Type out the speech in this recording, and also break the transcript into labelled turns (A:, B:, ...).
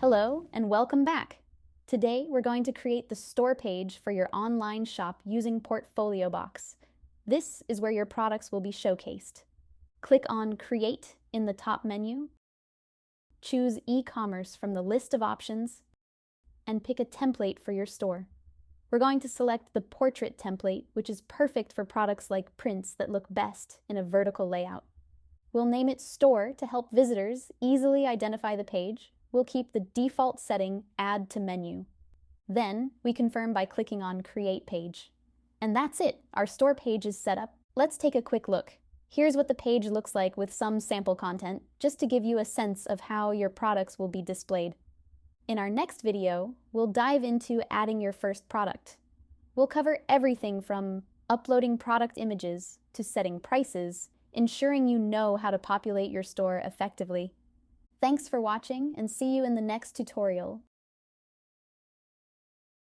A: Hello and welcome back. Today we're going to create the store page for your online shop using Portfolio Box. This is where your products will be showcased. Click on Create in the top menu, choose e-commerce from the list of options, and pick a template for your store. We're going to select the portrait template, which is perfect for products like prints that look best in a vertical layout. We'll name it Store to help visitors easily identify the page. We'll keep the default setting Add to Menu. Then we confirm by clicking on Create Page. And that's it, our store page is set up. Let's take a quick look. Here's what the page looks like with some sample content, just to give you a sense of how your products will be displayed. In our next video, we'll dive into adding your first product. We'll cover everything from uploading product images to setting prices, ensuring you know how to populate your store effectively. Thanks for watching and see you in the next tutorial.